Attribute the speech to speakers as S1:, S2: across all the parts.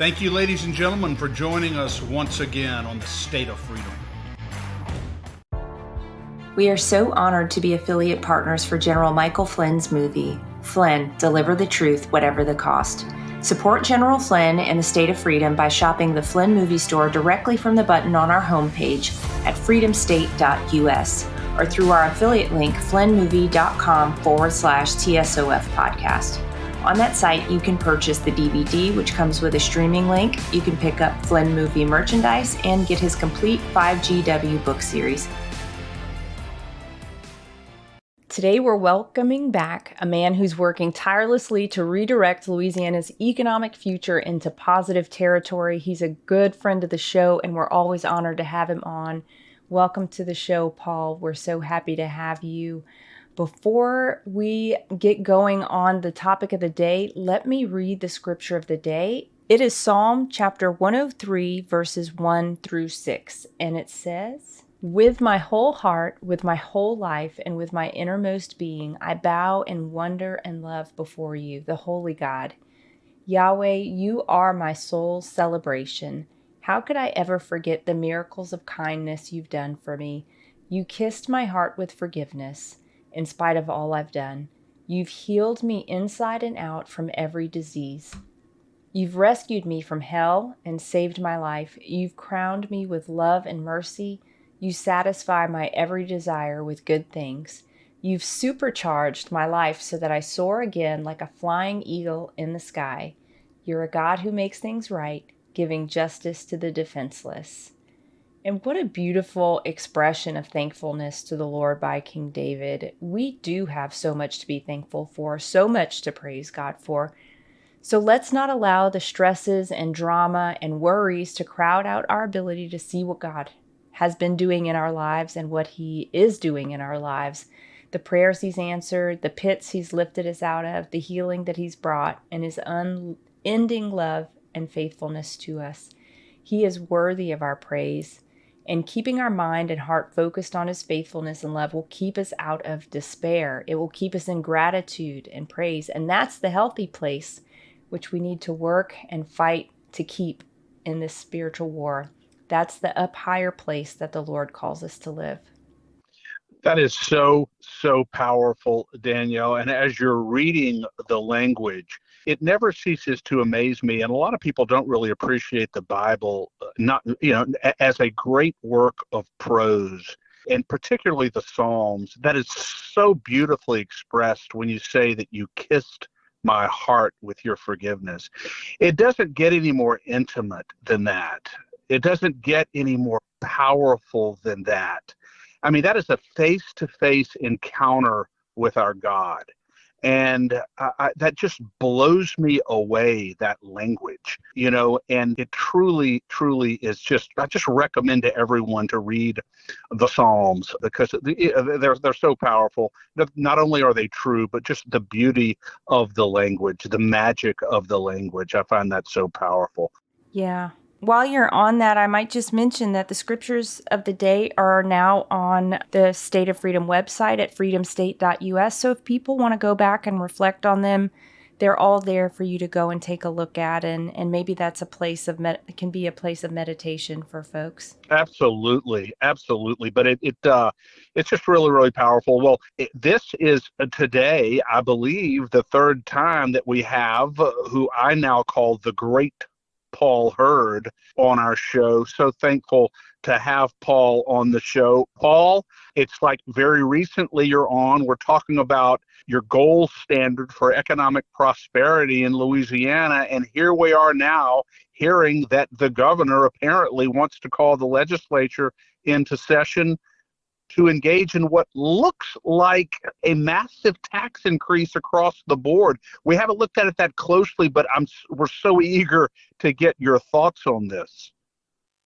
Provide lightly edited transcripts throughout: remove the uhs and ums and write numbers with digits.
S1: Thank you, ladies and gentlemen, for joining us once again on the State of Freedom.
S2: We are so honored to be affiliate partners for General Michael Flynn's movie, Flynn, Deliver the Truth, Whatever the Cost. Support General Flynn and the State of Freedom by shopping the Flynn movie store directly from the button on our homepage at freedomstate.us or through our affiliate link, flynnmovie.com/TSOF podcast. On that site, you can purchase the DVD, which comes with a streaming link. You can pick up Flynn movie merchandise and get his complete 5GW book series. Today, we're welcoming back a man who's working tirelessly to redirect Louisiana's economic future into positive territory. He's a good friend of the show, and we're always honored to have him on. Welcome to the show, Paul. We're so happy to have you. Before we get going on the topic of the day, let me read the scripture of the day. It is Psalm chapter 103, verses 1 through 6, and it says, "With my whole heart, with my whole life, and with my innermost being, I bow in wonder and love before you, the holy God. Yahweh, you are my soul's celebration. How could I ever forget the miracles of kindness you've done for me? You kissed my heart with forgiveness, in spite of all I've done. You've healed me inside and out from every disease. You've rescued me from hell and saved my life. You've crowned me with love and mercy. You satisfy my every desire with good things. You've supercharged my life so that I soar again like a flying eagle in the sky. You're a God who makes things right, giving justice to the defenseless." And what a beautiful expression of thankfulness to the Lord by King David. We do have so much to be thankful for, so much to praise God for. So let's not allow the stresses and drama and worries to crowd out our ability to see what God has been doing in our lives and what he is doing in our lives. The prayers he's answered, the pits he's lifted us out of, the healing that he's brought, and his unending love and faithfulness to us. He is worthy of our praise. And keeping our mind and heart focused on his faithfulness and love will keep us out of despair. It will keep us in gratitude and praise. And that's the healthy place which we need to work and fight to keep in this spiritual war. That's the up higher place that the Lord calls us to live.
S3: That is so powerful, Danielle. And as you're reading the language, it never ceases to amaze me. And a lot of people don't really appreciate the Bible, as a great work of prose, and particularly the Psalms. That is so beautifully expressed when you say that you kissed my heart with your forgiveness. It doesn't get any more intimate than that. It doesn't get any more powerful than that. I mean, that is a face-to-face encounter with our God. And that just blows me away, that language, and it truly is I just recommend to everyone to read the Psalms because they're so powerful. Not only are they true, but just the beauty of the language, the magic of the language. I find that so powerful.
S2: Yeah. While you're on that, I might just mention that the scriptures of the day are now on the State of Freedom website at freedomstate.us. So if people want to go back and reflect on them, they're all there for you to go and take a look at. And maybe that's a place of can be a place of meditation for folks.
S3: Absolutely. But it's just really powerful. Well, this is today, I believe, the third time that we have who I now call the Great Paul Hurd on our show. So thankful to have Paul on the show. Paul, it's like very recently you're on. We're talking about your gold standard for economic prosperity in Louisiana. And here we are now hearing that the governor apparently wants to call the legislature into session to engage in what looks like a massive tax increase across the board. We haven't looked at it that closely, but we're so eager to get your thoughts on this.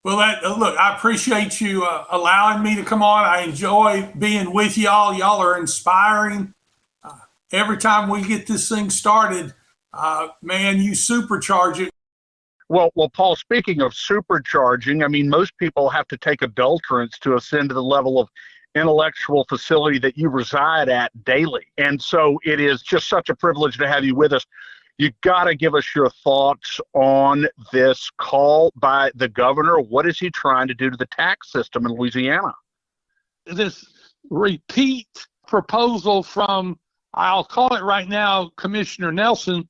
S4: Well, look, I appreciate you allowing me to come on. I enjoy being with y'all. Y'all are inspiring. Every time we get this thing started, man, you supercharge it.
S3: Well, Paul, speaking of supercharging, I mean, most people have to take adulterants to ascend to the level of intellectual facility that you reside at daily. And so it is just such a privilege to have you with us. You got to give us your thoughts on this call by the governor. What is he trying to do to the tax system in Louisiana?
S5: This repeat proposal from, I'll call it right now, Commissioner Nelson,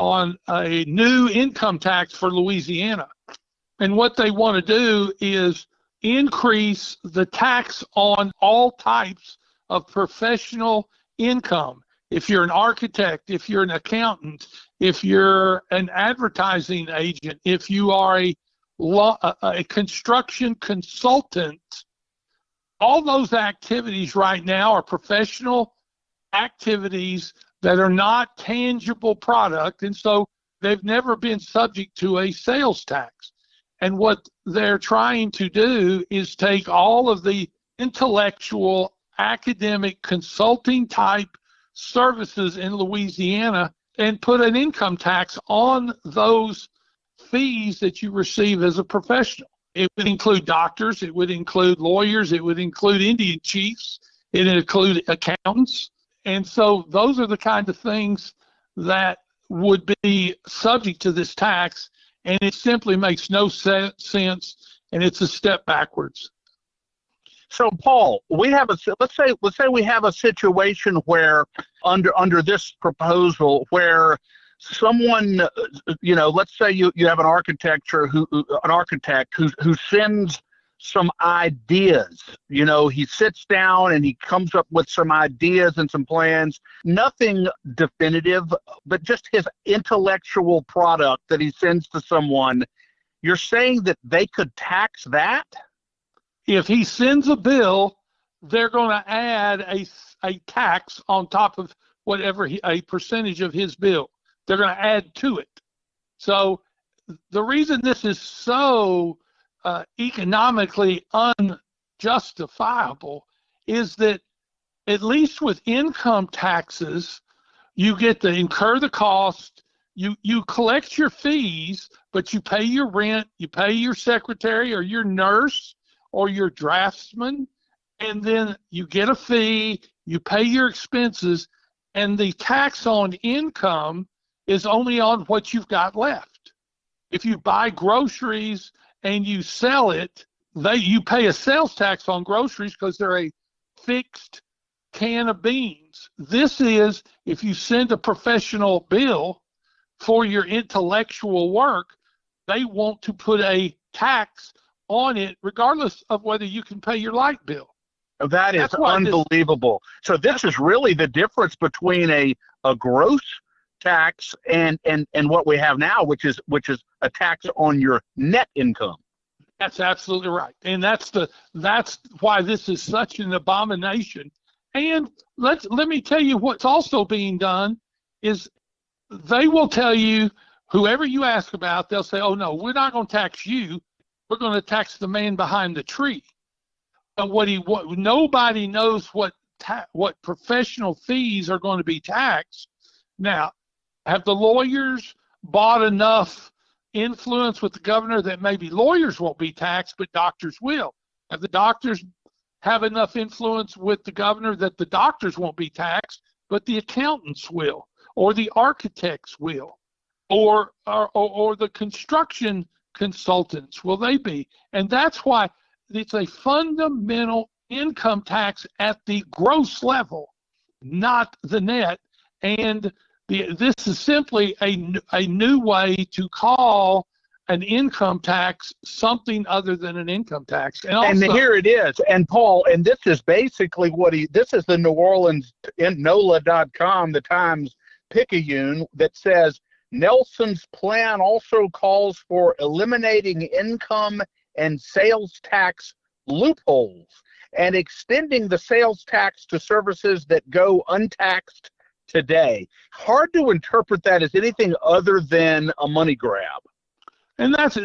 S5: on a new income tax for Louisiana. And what they want to do is increase the tax on all types of professional income. If you're an architect, if you're an accountant, if you're an advertising agent, if you are a construction consultant, all those activities right now are professional activities that are not tangible product, and so they've never been subject to a sales tax. And what they're trying to do is take all of the intellectual, academic, consulting type services in Louisiana and put an income tax on those fees that you receive as a professional. It would include doctors, it would include lawyers, it would include Indian chiefs, it would include accountants. And so those are the kind of things that would be subject to this tax, and it simply makes no sense, and it's a step backwards.
S3: So, Paul, let's say we have a situation where under this proposal where someone, let's say you have an architect who sends some ideas. He sits down and he comes up with some ideas and some plans, nothing definitive, but just his intellectual product that he sends to someone. You're saying that they could tax that?
S5: If he sends a bill, they're going to add a tax on top of whatever a percentage of his bill. They're going to add to it. So the reason this is so economically unjustifiable is that at least with income taxes, you get to incur the cost, you collect your fees, but you pay your rent, you pay your secretary or your nurse or your draftsman, and then you get a fee, you pay your expenses, and the tax on income is only on what you've got left. If you buy groceries and you sell it, you pay a sales tax on groceries because they're a fixed can of beans. This is, if you send a professional bill for your intellectual work, they want to put a tax on it regardless of whether you can pay your light bill.
S3: That is unbelievable. So this is really the difference between a gross tax and what we have now, which is a tax on your net income.
S5: That's absolutely right. And that's why this is such an abomination. And let me tell you what's also being done is they will tell you, whoever you ask about, they'll say, oh no, we're not going to tax you. We're going to tax the man behind the tree. But nobody knows what professional fees are going to be taxed. Now, have the lawyers bought enough influence with the governor that maybe lawyers won't be taxed, but doctors will? Have the doctors have enough influence with the governor that the doctors won't be taxed, but the accountants will, or the architects will, or the construction consultants, will they be? And that's why it's a fundamental income tax at the gross level, not the net. And this is simply a new way to call an income tax something other than an income tax.
S3: And here it is. And Paul, and this is basically this is the New Orleans, NOLA.com, the Times Picayune, that says, Nelson's plan also calls for eliminating income and sales tax loopholes and extending the sales tax to services that go untaxed today. Hard to interpret that as anything other than a money grab.
S5: And that's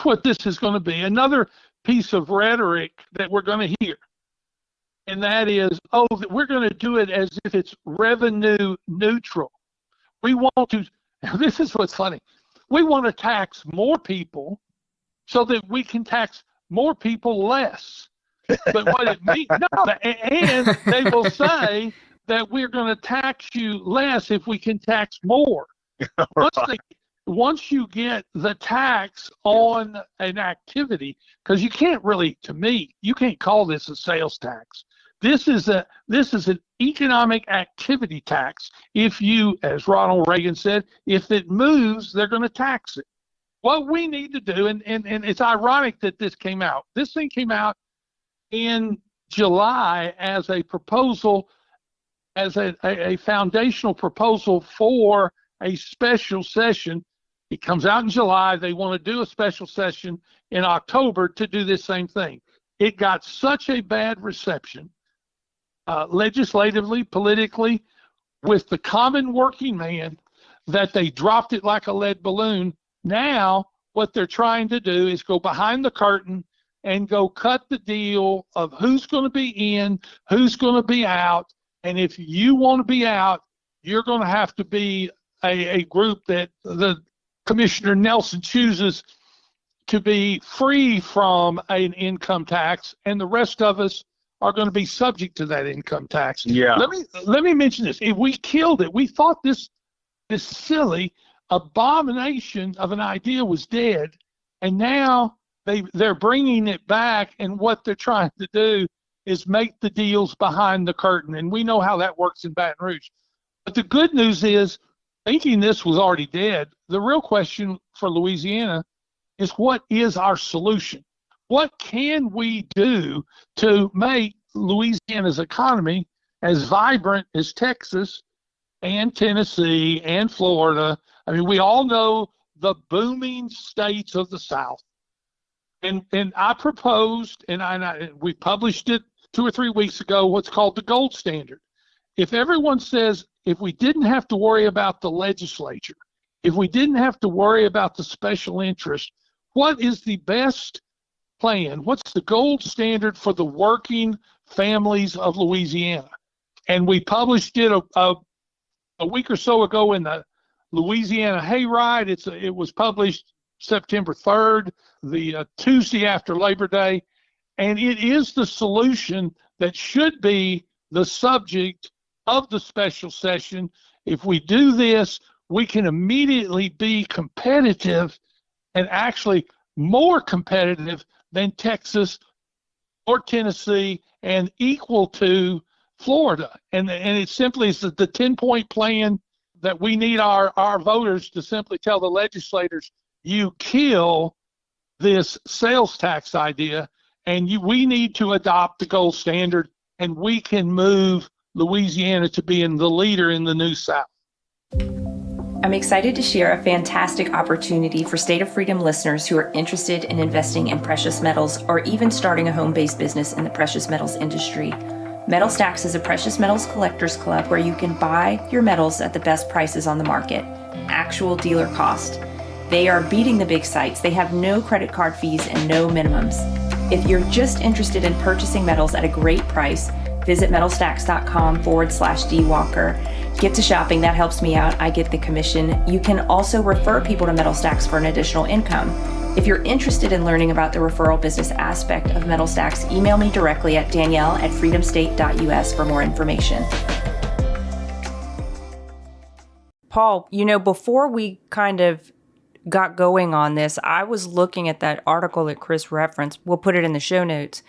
S5: what this is going to be. Another piece of rhetoric that we're going to hear. And that is, we're going to do it as if it's revenue neutral. We want to, this is what's funny, we want to tax more people so that we can tax more people less. But what it means, and they will say that we're going to tax you less if we can tax more. Once you get the tax on an activity, because you can't really, to me, you can't call this a sales tax. This is an economic activity tax. If you, as Ronald Reagan said, if it moves, they're going to tax it. What we need to do, and it's ironic that this came out. This thing came out in July as a proposal, as a foundational proposal for a special session. It comes out in July. They want to do a special session in October to do this same thing. It got such a bad reception, legislatively, politically, with the common working man, that they dropped it like a lead balloon. Now, what they're trying to do is go behind the curtain and go cut the deal of who's going to be in, who's going to be out. And if you want to be out, you're going to have to be a group that the Commissioner Nelson chooses to be free from an income tax, and the rest of us are going to be subject to that income tax.
S3: Yeah.
S5: Let me mention this. If we killed it, we thought this silly abomination of an idea was dead, and now they're bringing it back, and what they're trying to do is make the deals behind the curtain, and we know how that works in Baton Rouge. But the good news is, thinking this was already dead, the real question for Louisiana is, what is our solution? What can we do to make Louisiana's economy as vibrant as Texas and Tennessee and Florida? I mean, we all know the booming states of the South. And I proposed, and we published it 2 or 3 weeks ago, what's called the gold standard. If everyone says, if we didn't have to worry about the legislature, if we didn't have to worry about the special interest, what is the best plan? What's the gold standard for the working families of Louisiana? And we published it a week or so ago in the Louisiana Hayride. It was published September 3rd, the Tuesday after Labor Day. And it is the solution that should be the subject of the special session. If we do this, we can immediately be competitive, and actually more competitive than Texas or Tennessee, and equal to Florida. And it simply is the 10-point plan that we need our voters to simply tell the legislators, you kill this sales tax idea, and we need to adopt the gold standard, and we can move Louisiana to being the leader in the New South.
S2: I'm excited to share a fantastic opportunity for State of Freedom listeners who are interested in investing in precious metals, or even starting a home-based business in the precious metals industry. Metal Stacks is a precious metals collectors club where you can buy your metals at the best prices on the market, actual dealer cost. They are beating the big sites. They have no credit card fees and no minimums. If you're just interested in purchasing metals at a great price, visit metalstacks.com/dwalker. Get to shopping. That helps me out. I get the commission. You can also refer people to Metal Stacks for an additional income. If you're interested in learning about the referral business aspect of Metal Stacks, email me directly at Danielle@freedomstate.us for more information. Paul, before we kind of got going on this, I was looking at that article that Chris referenced. We'll put it in the show notes.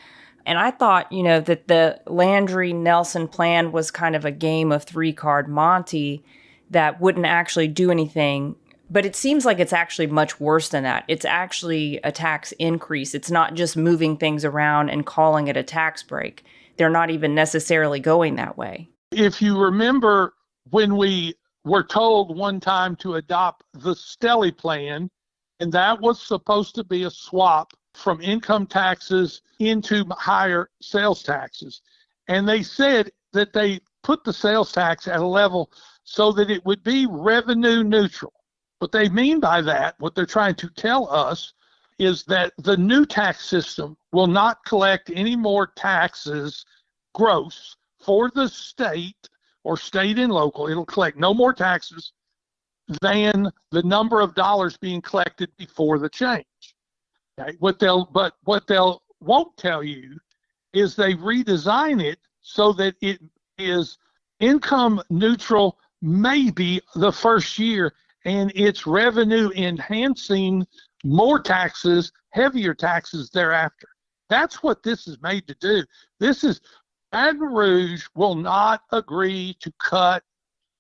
S2: And I thought, that the Landry-Nelson plan was kind of a game of 3-card Monte that wouldn't actually do anything. But it seems like it's actually much worse than that. It's actually a tax increase. It's not just moving things around and calling it a tax break. They're not even necessarily going that way.
S5: If you remember, when we were told one time to adopt the Stelly plan, and that was supposed to be a swap from income taxes into higher sales taxes. And they said that they put the sales tax at a level so that it would be revenue neutral. What they mean by that, what they're trying to tell us, is that the new tax system will not collect any more taxes gross for the state or state and local. It'll collect no more taxes than the number of dollars being collected before the change. Okay? What they'll won't tell you is they redesign it so that it is income neutral maybe the first year, and it's revenue enhancing more taxes, heavier taxes thereafter. That's what this is made to do. Baton Rouge will not agree to cut.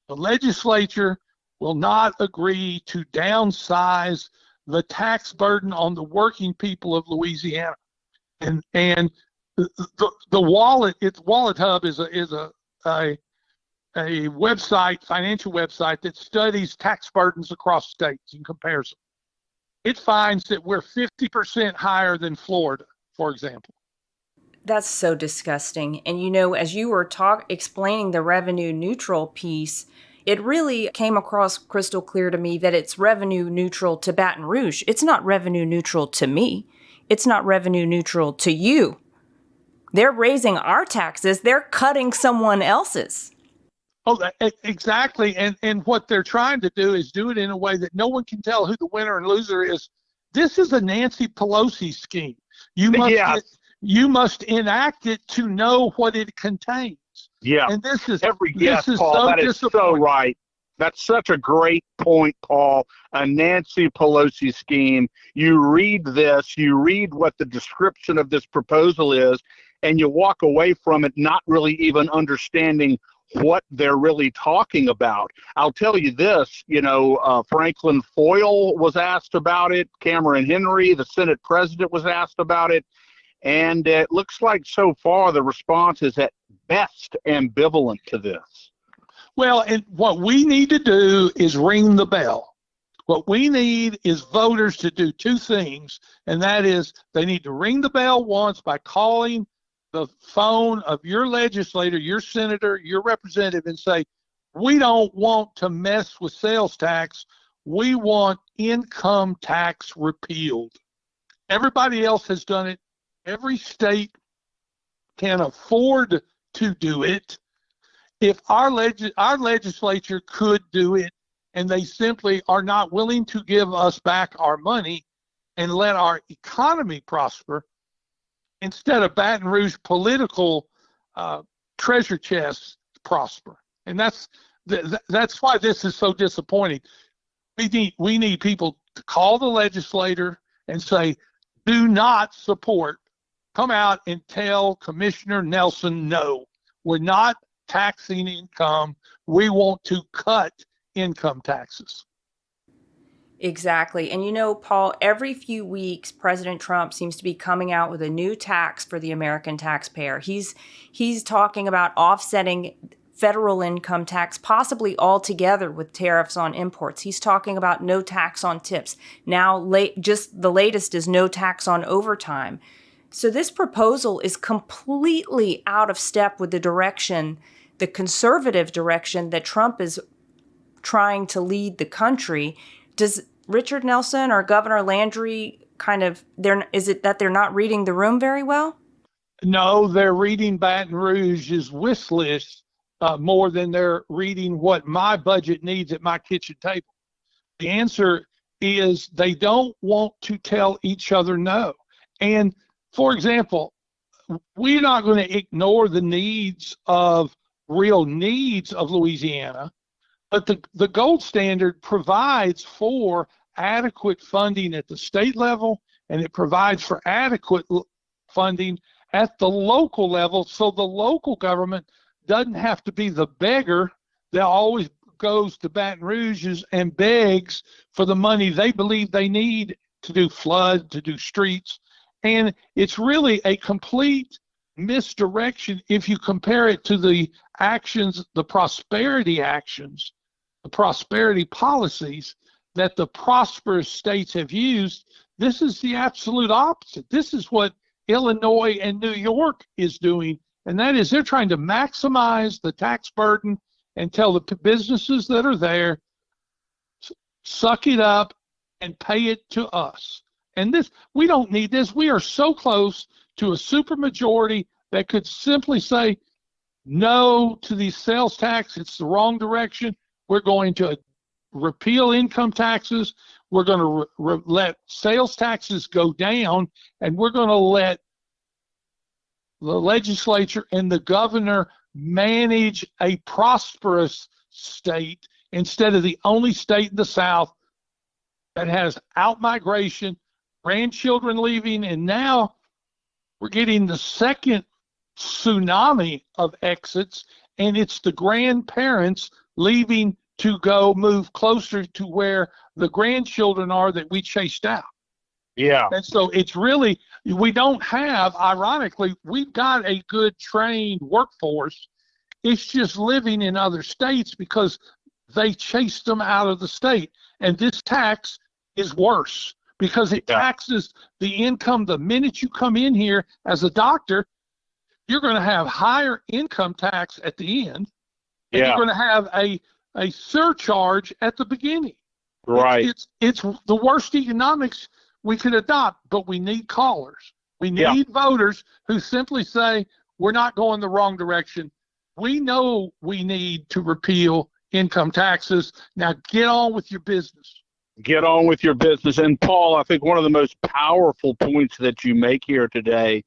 S5: The legislature will not agree to downsize the tax burden on the working people of Louisiana. And the Wallet Hub is a website, financial website that studies tax burdens across states and compares them. It finds that we're 50% higher than Florida, for example.
S2: That's so disgusting. And as you were explaining the revenue neutral piece, it really came across crystal clear to me that it's revenue neutral to Baton Rouge. It's not revenue neutral to me. It's not revenue neutral to you. They're raising our taxes. They're cutting someone else's.
S5: Oh, exactly. And what they're trying to do is do it in a way that no one can tell who the winner and loser is. This is a Nancy Pelosi scheme. You must enact it to know what it contains.
S3: Yeah.
S5: And this is
S3: Paul,
S5: so
S3: that is so right. That's such a great point, Paul. A Nancy Pelosi scheme. You read this, you read what the description of this proposal is, and you walk away from it not really even understanding what they're really talking about. I'll tell you this, Franklin Foyle was asked about it. Cameron Henry, the Senate president, was asked about it. And it looks like so far the response is at best ambivalent to this.
S5: Well, and what we need to do is ring the bell. What we need is voters to do two things, and that is they need to ring the bell once by calling the phone of your legislator, your senator, your representative, and say, we don't want to mess with sales tax. We want income tax repealed. Everybody else has done it. Every state can afford to do it. If our legislature could do it, and they simply are not willing to give us back our money and let our economy prosper, instead of Baton Rouge political treasure chests prosper. And that's why this is so disappointing. We need people to call the legislator and say, do not support. Come out and tell Commissioner Nelson, no, we're not taxing income. We want to cut income taxes.
S2: Exactly. And Paul, every few weeks, President Trump seems to be coming out with a new tax for the American taxpayer. He's talking about offsetting federal income tax, possibly altogether with tariffs on imports. He's talking about no tax on tips. Now, just the latest is no tax on overtime. So this proposal is completely out of step with the conservative direction that Trump is trying to lead the country. Does Richard Nelson or Governor Landry is it that they're not reading the room very well?
S5: No, they're reading Baton Rouge's wish list more than they're reading what my budget needs at my kitchen table. The answer is they don't want to tell each other no. And for example, we're not going to ignore the real needs of Louisiana, but the gold standard provides for adequate funding at the state level, and it provides for adequate funding at the local level, so the local government doesn't have to be the beggar that always goes to Baton Rouge and begs for the money they believe they need to do flood, to do streets. And it's really a complete misdirection if you compare it to the actions, the prosperity actions, the prosperity policies that the prosperous states have used. This is the absolute opposite. This is what Illinois and New York is doing, and that is they're trying to maximize the tax burden and tell the businesses that are there, suck it up and pay it to us. And we don't need this. We are so close to a supermajority that could simply say no to the sales tax. It's the wrong direction. We're going to repeal income taxes. We're going to let sales taxes go down, and we're going to let the legislature and the governor manage a prosperous state instead of the only state in the South that has outmigration, grandchildren leaving, and now we're getting the second tsunami of exits, and it's the grandparents leaving to go move closer to where the grandchildren are that we chased out.
S3: Yeah.
S5: And so it's really, we don't have, ironically, we've got a good trained workforce. It's just living in other states because they chased them out of the state. And this tax is worse because it taxes the income. The minute you come in here as a doctor, you're going to have higher income tax at the end. And you're going to have a surcharge at the beginning.
S3: Right.
S5: It's the worst economics we could adopt, but we need callers. We need voters who simply say, we're not going the wrong direction. We know we need to repeal income taxes. Now get on with your business.
S3: Get on with your business. And Paul, I think one of the most powerful points that you make here today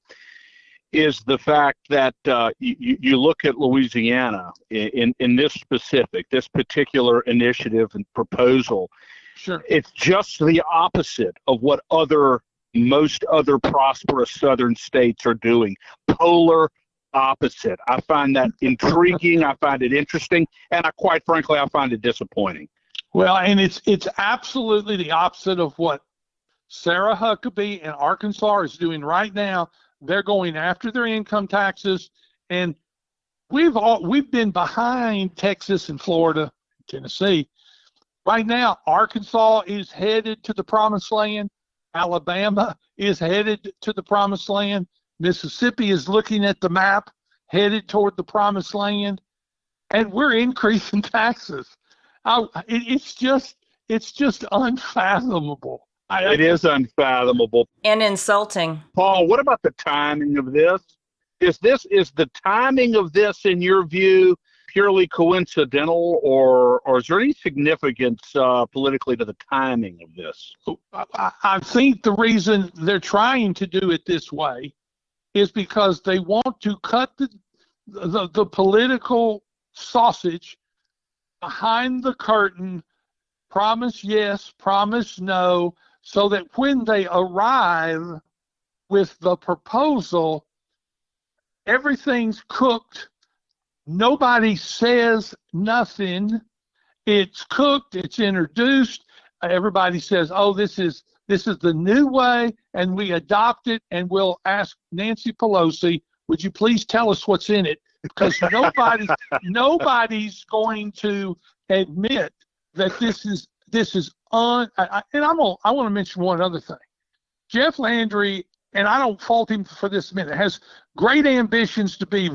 S3: is the fact that you look at Louisiana in this particular initiative and proposal.
S5: Sure.
S3: It's just the opposite of what most other prosperous southern states are doing. Polar opposite. I find that intriguing. I find it interesting. And quite frankly, I find it disappointing.
S5: Well, and it's absolutely the opposite of what Sarah Huckabee in Arkansas is doing right now. They're going after their income taxes, and we've been behind Texas and Florida, Tennessee. Right now, Arkansas is headed to the promised land. Alabama is headed to the promised land. Mississippi is looking at the map, headed toward the promised land, and we're increasing taxes. It's just unfathomable.
S3: It is unfathomable.
S2: And insulting.
S3: Paul, what about the timing of this? Is the timing of this, in your view, purely coincidental, or is there any significance politically to the timing of this?
S5: I think the reason they're trying to do it this way is because they want to cut the political sausage behind the curtain, promise yes, promise no, so that when they arrive with the proposal, everything's cooked. Nobody says nothing. It's cooked. It's introduced. Everybody says, "Oh, this is the new way," and we adopt it. And we'll ask Nancy Pelosi, "Would you please tell us what's in it?" Because nobody's going to admit that this is and I want to mention one other thing. Jeff Landry, and I don't fault him for this minute, has great ambitions to be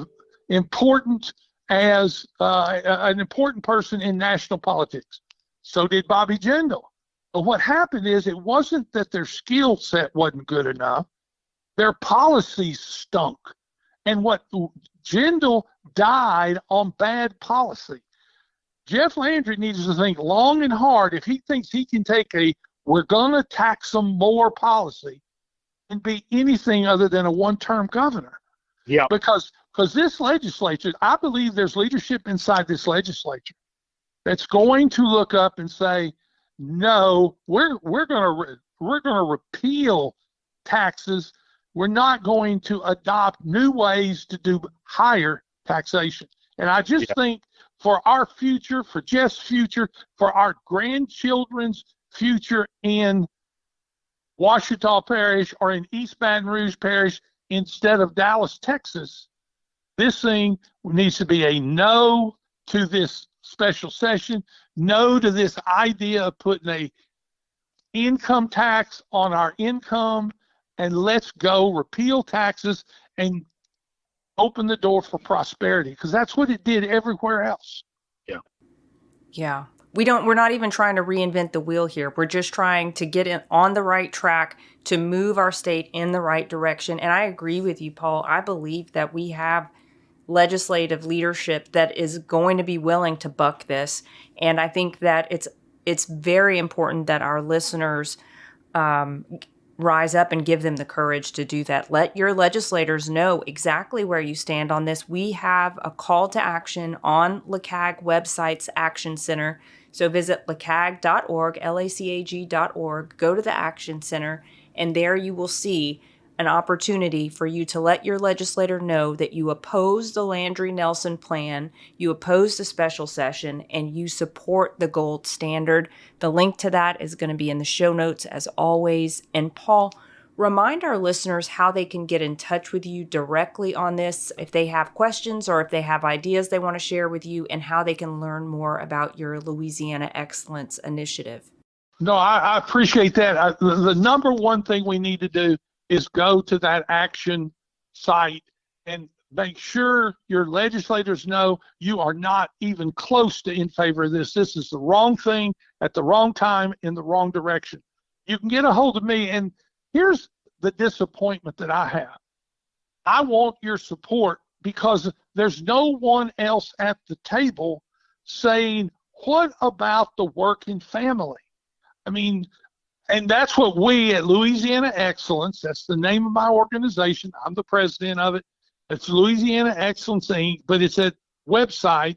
S5: important as an important person in national politics. So did Bobby Jindal. But what happened is it wasn't that their skill set wasn't good enough. Their policies stunk. And what Jindal died on bad policy. Jeff Landry needs to think long and hard if he thinks he can take we're going to tax them more policy and be anything other than a one-term governor.
S3: Yeah.
S5: Because this legislature, I believe there's leadership inside this legislature that's going to look up and say, no, we're going to repeal taxes. We're not going to adopt new ways to do higher taxation. And I just think for our future, for Jeff's future, for our grandchildren's future in Ouachita Parish or in East Baton Rouge Parish instead of Dallas, Texas, this thing needs to be a no to this special session, no to this idea of putting a income tax on our income, and let's go repeal taxes and open the door for prosperity, because that's what it did everywhere else.
S2: Yeah. We're not even trying to reinvent the wheel here. We're just trying to get on the right track to move our state in the right direction. And I agree with you, Paul. I believe that we have legislative leadership that is going to be willing to buck this. And I think that it's very important that our listeners rise up and give them the courage to do that. Let your legislators know exactly where you stand on this. We have a call to action on LACAG website's Action Center. So visit lacag.org, LACAG.org, go to the Action Center, and there you will see an opportunity for you to let your legislator know that you oppose the Landry-Nelson plan, you oppose the special session, and you support the gold standard. The link to that is going to be in the show notes as always. And Paul, remind our listeners how they can get in touch with you directly on this if they have questions or if they have ideas they want to share with you, and how they can learn more about your Louisiana Excellence Initiative.
S5: No, I appreciate that. The number one thing we need to do is go to that action site and make sure your legislators know you are not even close to in favor of this. This is the wrong thing at the wrong time in the wrong direction. You can get a hold of me, and here's the disappointment that I have. I want your support because there's no one else at the table saying, what about the working family? I mean, and that's what we at Louisiana Excellence, that's the name of my organization. I'm the president of it. It's Louisiana Excellence Inc., but it's at website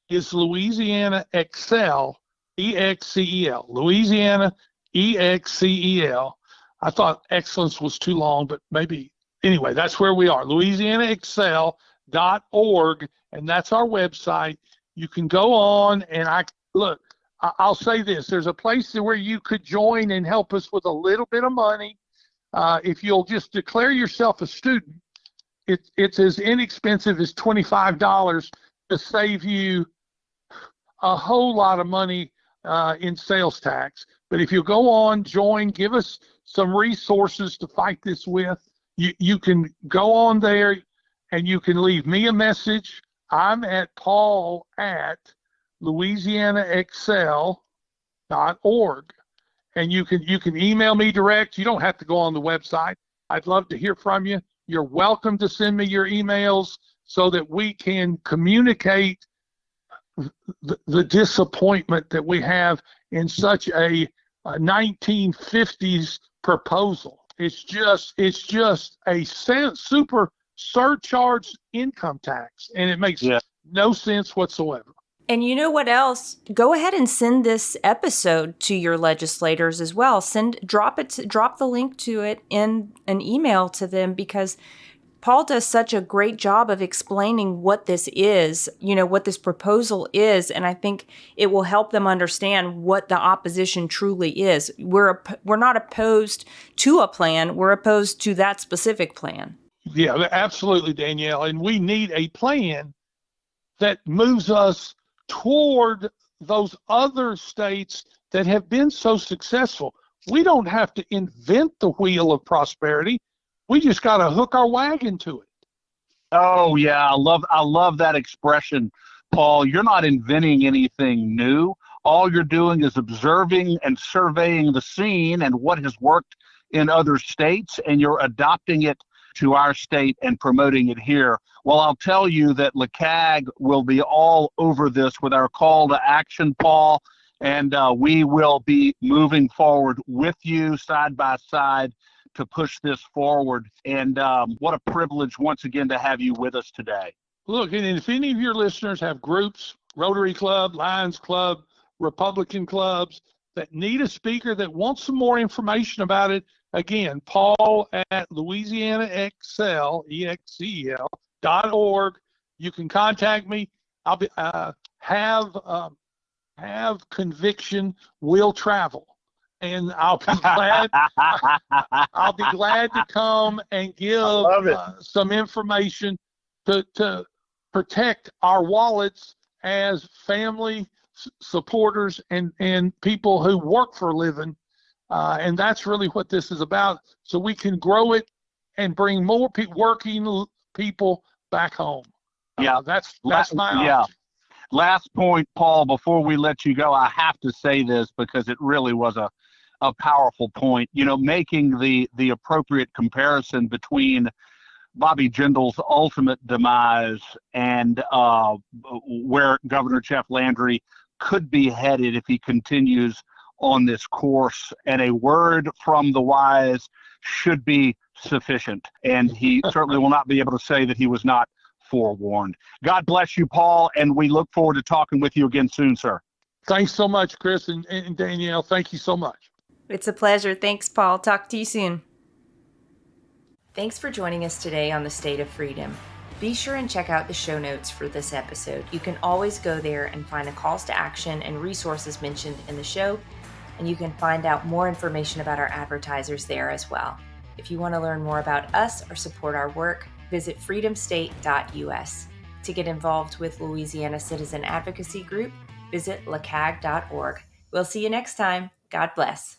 S5: is Louisiana Excel, E-X-C-E-L, Louisiana E-X-C-E-L. I thought excellence was too long, but maybe, anyway, that's where we are, louisianaexcel.org, and that's our website. You can go on, and I'll say this. There's a place where you could join and help us with a little bit of money. If you'll just declare yourself a student, it's as inexpensive as $25 to save you a whole lot of money in sales tax. But if you go on, join, give us some resources to fight this with, you can go on there and you can leave me a message. I'm at Paul at louisianaexcel.org, and you can email me direct. You don't have to go on the website. I'd love to hear from you. You're welcome to send me your emails so that we can communicate the disappointment that we have in such a 1950s proposal. It's just a super surcharged income tax, and it makes no sense whatsoever.
S2: And you know what else? Go ahead and send this episode to your legislators as well. Drop the link to it in an email to them, because Paul does such a great job of explaining what this is, what this proposal is, and I think it will help them understand what the opposition truly is. We're not opposed to a plan, we're opposed to that specific plan.
S5: Yeah, absolutely, Danielle, and we need a plan that moves us toward those other states that have been so successful. We don't have to invent the wheel of prosperity. We just got to hook our wagon to it.
S3: Oh yeah, I love that expression, Paul. You're not inventing anything new. All you're doing is observing and surveying the scene and what has worked in other states, and you're adopting it to our state and promoting it here. Well, I'll tell you that LACAG will be all over this with our call to action, Paul, and we will be moving forward with you side by side to push this forward. And what a privilege once again to have you with us today.
S5: Look, and if any of your listeners have groups, Rotary Club, Lions Club, Republican clubs, that need a speaker that wants some more information about it, again, Paul at LouisianaExcel, EXCEL.org. You can contact me. I'll be have conviction will travel, and I'll be glad. I'll be glad to come and give some information to protect our wallets as family supporters and people who work for a living. And that's really what this is about, so we can grow it and bring more working people back home.
S3: Yeah,
S5: that's my option.
S3: Last point, Paul, before we let you go, I have to say this because it really was a powerful point. Making the appropriate comparison between Bobby Jindal's ultimate demise and where Governor Jeff Landry could be headed if he continues on this course, and a word from the wise should be sufficient. And he certainly will not be able to say that he was not forewarned. God bless you, Paul, and we look forward to talking with you again soon, sir.
S5: Thanks so much, Chris and Danielle. Thank you so much.
S2: It's a pleasure. Thanks, Paul. Talk to you soon. Thanks for joining us today on the State of Freedom. Be sure and check out the show notes for this episode. You can always go there and find the calls to action and resources mentioned in the show, and you can find out more information about our advertisers there as well. If you want to learn more about us or support our work, visit freedomstate.us. To get involved with Louisiana Citizen Advocacy Group, visit LACAG.org. We'll see you next time. God bless.